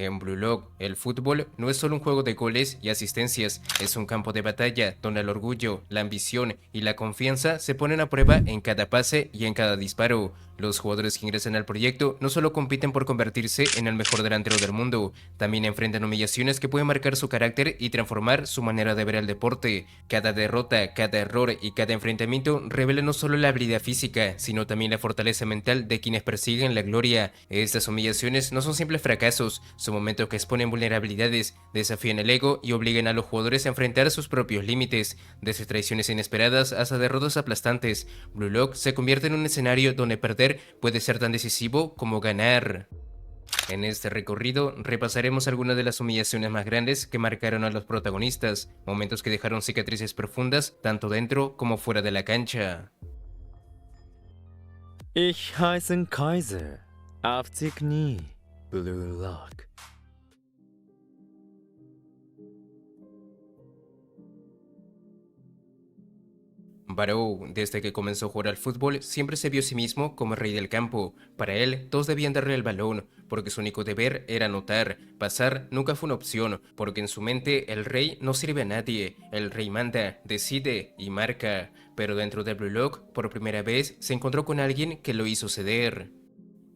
En Blue Lock, el fútbol no es solo un juego de goles y asistencias, es un campo de batalla donde el orgullo, la ambición y la confianza se ponen a prueba en cada pase y en cada disparo. Los jugadores que ingresan al proyecto no solo compiten por convertirse en el mejor delantero del mundo, también enfrentan humillaciones que pueden marcar su carácter y transformar su manera de ver el deporte. Cada derrota, cada error y cada enfrentamiento revela no solo la habilidad física, sino también la fortaleza mental de quienes persiguen la gloria. Estas humillaciones no son simples fracasos, son momentos que exponen vulnerabilidades, desafían el ego y obligan a los jugadores a enfrentar sus propios límites, desde traiciones inesperadas hasta derrotas aplastantes. Blue Lock se convierte en un escenario donde perder puede ser tan decisivo como ganar. En este recorrido repasaremos algunas de las humillaciones más grandes que marcaron a los protagonistas, momentos que dejaron cicatrices profundas tanto dentro como fuera de la cancha. Ich heiße Kaiser. Auf die Knie, Blue Lock. Barrow, desde que comenzó a jugar al fútbol, siempre se vio a sí mismo como el rey del campo. Para él, todos debían darle el balón, porque su único deber era anotar. Pasar nunca fue una opción, porque en su mente el rey no sirve a nadie. El rey manda, decide y marca. Pero dentro de Blue Lock, por primera vez, se encontró con alguien que lo hizo ceder.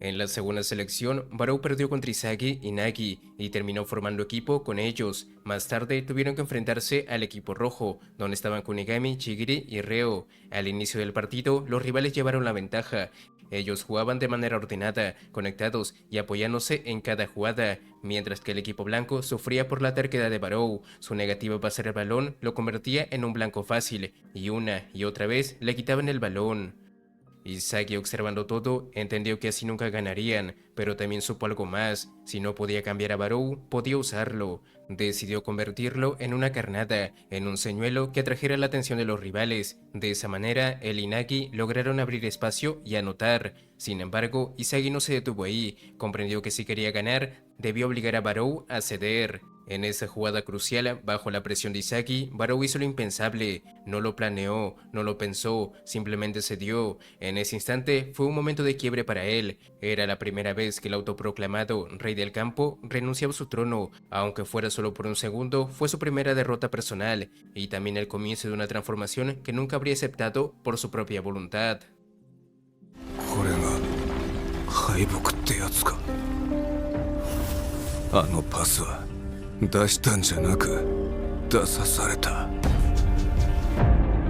En la segunda selección, Barrow perdió contra Izagi y Nagi y terminó formando equipo con ellos. Más tarde tuvieron que enfrentarse al equipo rojo, donde estaban Kunigami, Chigiri y Reo. Al inicio del partido, los rivales llevaron la ventaja. Ellos jugaban de manera ordenada, conectados y apoyándose en cada jugada, mientras que el equipo blanco sufría por la terquedad de Barrow. Su negativa a pasar el balón lo convertía en un blanco fácil, y una y otra vez le quitaban el balón. Izagi, observando todo, entendió que así nunca ganarían, pero también supo algo más: si no podía cambiar a Barou, podía usarlo. Decidió convertirlo en una carnada, en un señuelo que atrajera la atención de los rivales. De esa manera, él y Nagi lograron abrir espacio y anotar. Sin embargo, Izagi no se detuvo ahí, comprendió que si quería ganar, debía obligar a Barou a ceder. En esa jugada crucial, bajo la presión de Izagi, Barrow hizo lo impensable. No lo planeó, no lo pensó, simplemente se dio. En ese instante fue un momento de quiebre para él. Era la primera vez que el autoproclamado rey del campo renunciaba a su trono, aunque fuera solo por un segundo. Fue su primera derrota personal y también el comienzo de una transformación que nunca habría aceptado por su propia voluntad. これが敗北ってやつか。あのパスは出したんじゃなく出さされた。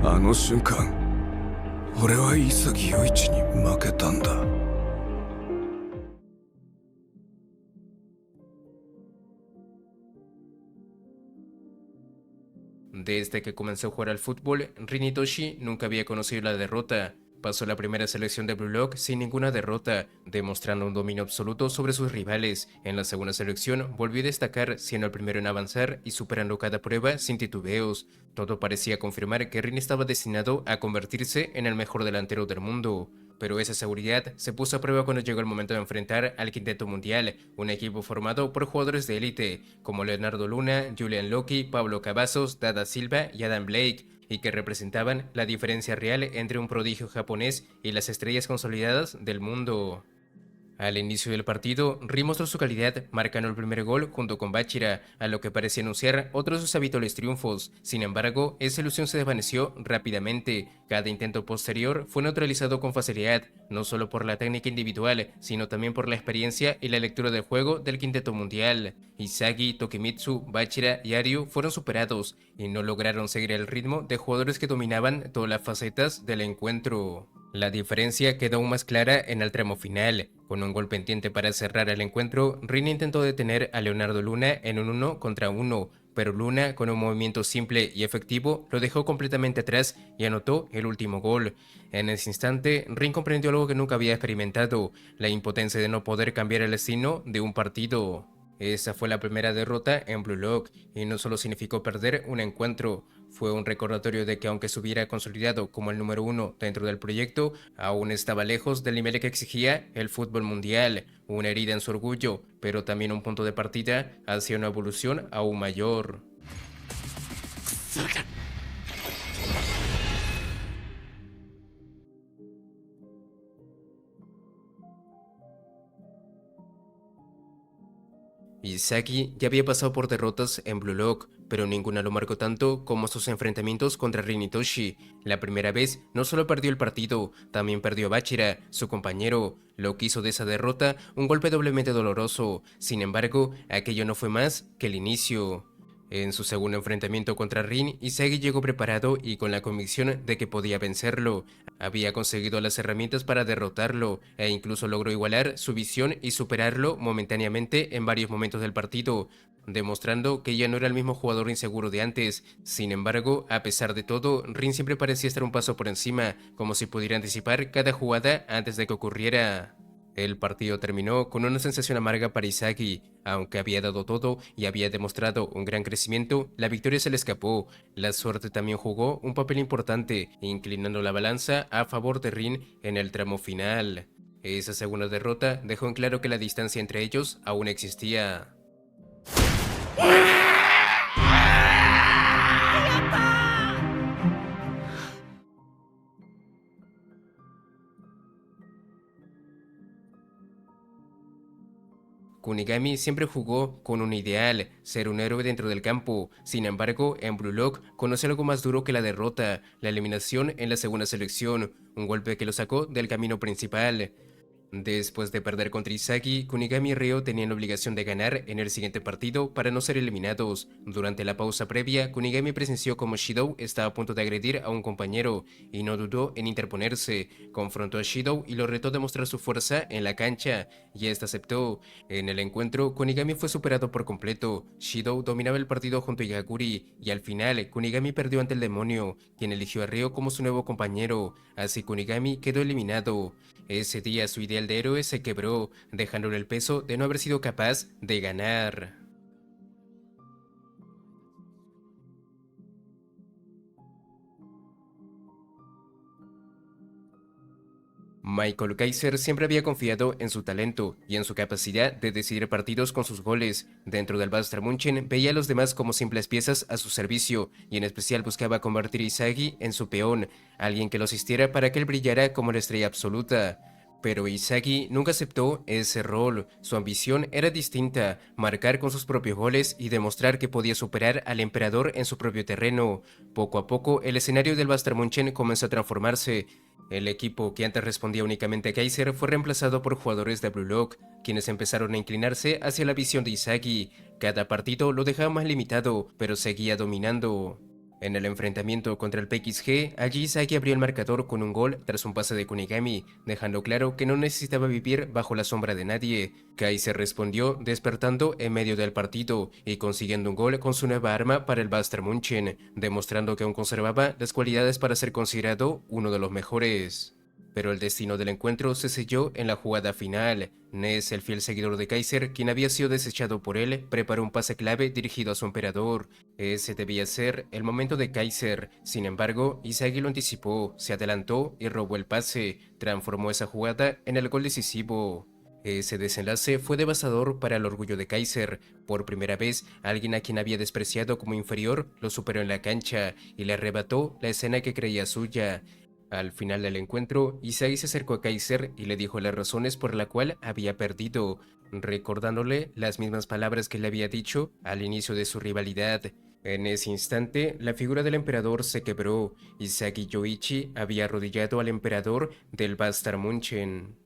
あの瞬間俺は潔陽一に負けたんだ。 Desde que comenzó a jugar al fútbol, Rin Itoshi nunca había conocido la derrota. Pasó la primera selección de Blue Lock sin ninguna derrota, demostrando un dominio absoluto sobre sus rivales. En la segunda selección volvió a destacar, siendo el primero en avanzar y superando cada prueba sin titubeos. Todo parecía confirmar que Rin estaba destinado a convertirse en el mejor delantero del mundo. Pero esa seguridad se puso a prueba cuando llegó el momento de enfrentar al Quinteto Mundial, un equipo formado por jugadores de élite, como Leonardo Luna, Julian Loki, Pablo Cavazos, Dada Silva y Adam Blake, y que representaban la diferencia real entre un prodigio japonés y las estrellas consolidadas del mundo. Al inicio del partido, Ri mostró su calidad, marcando el primer gol junto con Bachira, a lo que parecía anunciar otros de sus habituales triunfos. Sin embargo, esa ilusión se desvaneció rápidamente. Cada intento posterior fue neutralizado con facilidad, no solo por la técnica individual, sino también por la experiencia y la lectura del juego del Quinteto Mundial. Izagi, Tokimitsu, Bachira y Aryu fueron superados, y no lograron seguir el ritmo de jugadores que dominaban todas las facetas del encuentro. La diferencia quedó aún más clara en el tramo final. Con un gol pendiente para cerrar el encuentro, Rin intentó detener a Leonardo Luna en un 1 contra 1, pero Luna, con un movimiento simple y efectivo, lo dejó completamente atrás y anotó el último gol. En ese instante, Rin comprendió algo que nunca había experimentado: la impotencia de no poder cambiar el destino de un partido. Esa fue la primera derrota en Blue Lock, y no solo significó perder un encuentro, fue un recordatorio de que aunque se hubiera consolidado como el número uno dentro del proyecto, aún estaba lejos del nivel que exigía el fútbol mundial, una herida en su orgullo, pero también un punto de partida hacia una evolución aún mayor. Izagi ya había pasado por derrotas en Blue Lock, pero ninguna lo marcó tanto como sus enfrentamientos contra Rin Itoshi. La primera vez no solo perdió el partido, también perdió a Bachira, su compañero, lo que hizo de esa derrota un golpe doblemente doloroso. Sin embargo, aquello no fue más que el inicio. En su segundo enfrentamiento contra Rin, Izagi llegó preparado y con la convicción de que podía vencerlo. Había conseguido las herramientas para derrotarlo e incluso logró igualar su visión y superarlo momentáneamente en varios momentos del partido, demostrando que ya no era el mismo jugador inseguro de antes. Sin embargo, a pesar de todo, Rin siempre parecía estar un paso por encima, como si pudiera anticipar cada jugada antes de que ocurriera. El partido terminó con una sensación amarga para Izagi. Aunque había dado todo y había demostrado un gran crecimiento, la victoria se le escapó. La suerte también jugó un papel importante, inclinando la balanza a favor de Rin en el tramo final. Esa segunda derrota dejó en claro que la distancia entre ellos aún existía. Kunigami siempre jugó con un ideal, ser un héroe dentro del campo. Sin embargo, en Blue Lock conoció algo más duro que la derrota, la eliminación en la segunda selección, un golpe que lo sacó del camino principal. Después de perder contra Izagi, Kunigami y Ryo tenían la obligación de ganar en el siguiente partido para no ser eliminados. Durante la pausa previa, Kunigami presenció como Shidou estaba a punto de agredir a un compañero y no dudó en interponerse. Confrontó a Shidou y lo retó a demostrar su fuerza en la cancha, y este aceptó. En el encuentro, Kunigami fue superado por completo. Shidou dominaba el partido junto a Igaguri, y al final, Kunigami perdió ante el demonio, quien eligió a Ryo como su nuevo compañero. Así Kunigami quedó eliminado. Ese día su ideal de héroe se quebró, dejándole el peso de no haber sido capaz de ganar. Michael Kaiser siempre había confiado en su talento y en su capacidad de decidir partidos con sus goles. Dentro del Bayern München veía a los demás como simples piezas a su servicio y en especial buscaba convertir a Izagi en su peón, alguien que lo asistiera para que él brillara como la estrella absoluta. Pero Izagi nunca aceptó ese rol. Su ambición era distinta, marcar con sus propios goles y demostrar que podía superar al emperador en su propio terreno. Poco a poco, el escenario del Bayern München comenzó a transformarse. El equipo que antes respondía únicamente a Kaiser fue reemplazado por jugadores de Blue Lock, quienes empezaron a inclinarse hacia la visión de Izagi. Cada partido lo dejaba más limitado, pero seguía dominando. En el enfrentamiento contra el PXG, allí Izagi abrió el marcador con un gol tras un pase de Kunigami, dejando claro que no necesitaba vivir bajo la sombra de nadie. Kaiser respondió despertando en medio del partido y consiguiendo un gol con su nueva arma para el Bayern München, demostrando que aún conservaba las cualidades para ser considerado uno de los mejores. Pero el destino del encuentro se selló en la jugada final. Ness, el fiel seguidor de Kaiser, quien había sido desechado por él, preparó un pase clave dirigido a su emperador. Ese debía ser el momento de Kaiser. Sin embargo, Izagi lo anticipó, se adelantó y robó el pase. Transformó esa jugada en el gol decisivo. Ese desenlace fue devastador para el orgullo de Kaiser. Por primera vez, alguien a quien había despreciado como inferior lo superó en la cancha y le arrebató la escena que creía suya. Al final del encuentro, Izagi se acercó a Kaiser y le dijo las razones por la cual había perdido, recordándole las mismas palabras que le había dicho al inicio de su rivalidad. En ese instante, la figura del emperador se quebró. Izagi Yoichi había arrodillado al emperador del Bayern München.